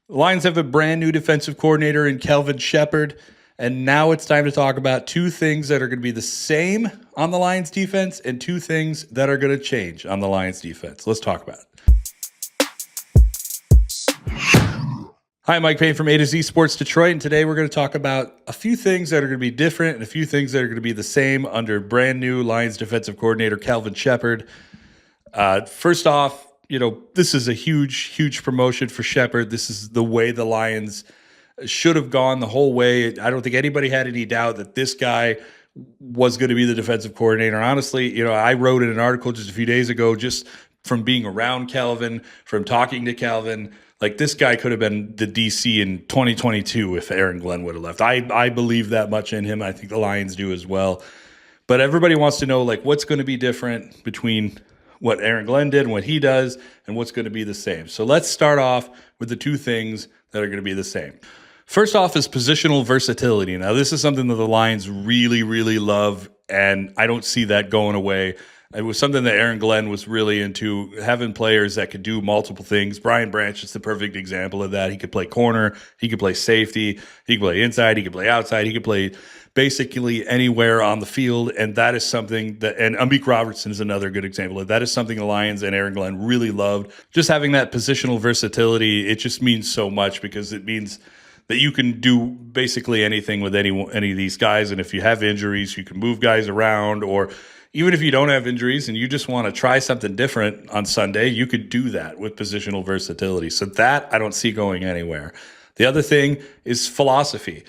The Lions have a brand new defensive coordinator in Kelvin Sheppard, and now it's time to talk about two things that are going to be the same on the Lions defense and two things that are going to change on the Lions defense. Let's talk about it. Hi, Mike Payton from A to Z Sports Detroit, and today we're going to talk about a few things that are going to be different and a few things that are going to be the same under brand new Lions defensive coordinator Kelvin Sheppard. First off, this is a huge promotion for Sheppard. This is the way the Lions should have gone the whole way. I don't think anybody had any doubt that this guy was going to be the defensive coordinator. Honestly, I wrote in an article just a few days ago, just from being around Kelvin, from talking to Kelvin, like this guy could have been the DC in 2022 if Aaron Glenn would have left. I believe that much in him. I think the Lions do as well. But everybody wants to know, what's going to be different between what Aaron Glenn did and what he does, and what's going to be the same. So let's start off with the two things that are going to be the same. First off is positional versatility. Now, this is something that the Lions really love, and I don't see that going away. It was something that Aaron Glenn was really into, having players that could do multiple things. Brian Branch is the perfect example of that. He could play corner, he could play safety, he could play inside, he could play outside, he could play basically anywhere on the field, and that is something that, and Amik Robertson is another good example of that. Is something the Lions and Aaron Glenn really loved. Just having that positional versatility, it just means so much because it means that you can do basically anything with any of these guys, and if you have injuries, you can move guys around, or even if you don't have injuries and you just want to try something different on Sunday, you could do that with positional versatility. So that I don't see going anywhere. The other thing is philosophy.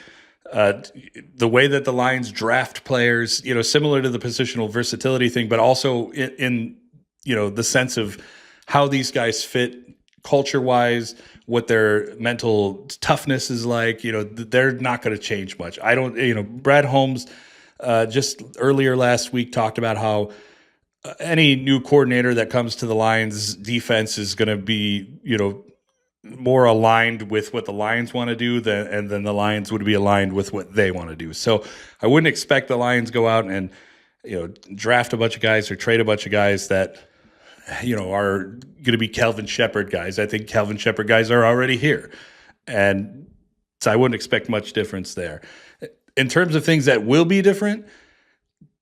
The way that the Lions draft players, similar to the positional versatility thing, but also in the sense of how these guys fit culture-wise, what their mental toughness is like, they're not going to change much. Brad Holmes just earlier last week talked about how any new coordinator that comes to the Lions defense is going to be, more aligned with what the Lions want to do and then the Lions would be aligned with what they want to do. So I wouldn't expect the Lions go out and, draft a bunch of guys or trade a bunch of guys that, are going to be Kelvin Sheppard guys. I think Kelvin Sheppard guys are already here. And so I wouldn't expect much difference there. In terms of things that will be different,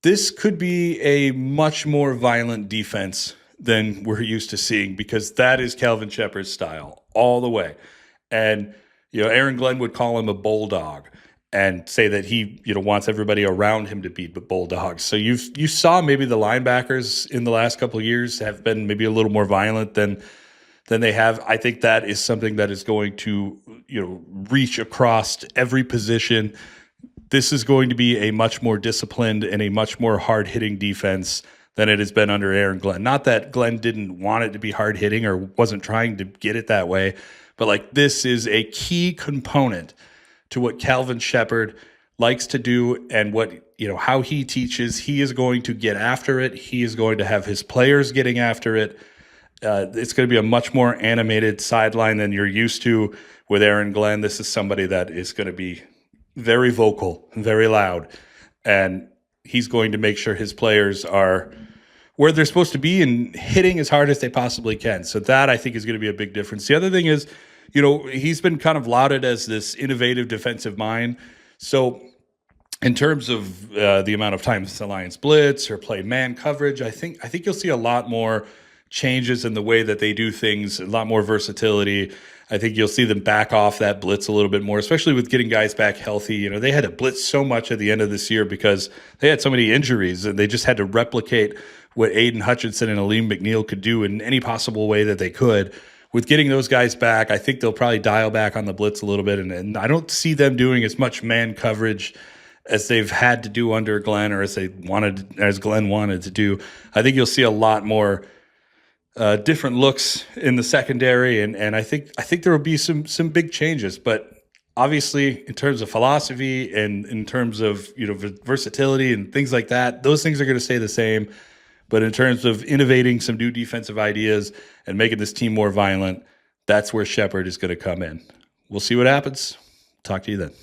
this could be a much more violent defense than we're used to seeing, because that is Kelvin Sheppard's style all the way. And, Aaron Glenn would call him a bulldog and say that he, wants everybody around him to be bulldogs. So you saw maybe the linebackers in the last couple of years have been maybe a little more violent than they have. I think that is something that is going to, reach across every position. This is going to be a much more disciplined and a much more hard-hitting defense than it has been under Aaron Glenn. Not that Glenn didn't want it to be hard-hitting or wasn't trying to get it that way, but this is a key component to what Kelvin Sheppard likes to do and what, how he teaches. He is going to get after it. He is going to have his players getting after it. It's going to be a much more animated sideline than you're used to with Aaron Glenn. This is somebody that is going to be very vocal, very loud, and he's going to make sure his players are where they're supposed to be and hitting as hard as they possibly can. So that, I think, is going to be a big difference. The other thing is, he's been kind of lauded as this innovative defensive mind. So in terms of the amount of times the Lions blitz or play man coverage, I think you'll see a lot more changes in the way that they do things, a lot more versatility. I think you'll see them back off that blitz a little bit more, especially with getting guys back healthy. They had to blitz so much at the end of this year because they had so many injuries, and they just had to replicate what Aiden Hutchinson and Aleem McNeil could do in any possible way that they could. With getting those guys back, I think they'll probably dial back on the blitz a little bit, and I don't see them doing as much man coverage as they've had to do under Glenn, or as Glenn wanted to do. I think you'll see a lot more different looks in the secondary, and I think there will be some big changes. But obviously, in terms of philosophy and in terms of versatility and things like that, those things are going to stay the same. But in terms of innovating some new defensive ideas and making this team more violent, that's where Sheppard is going to come in. We'll see what happens. Talk to you then.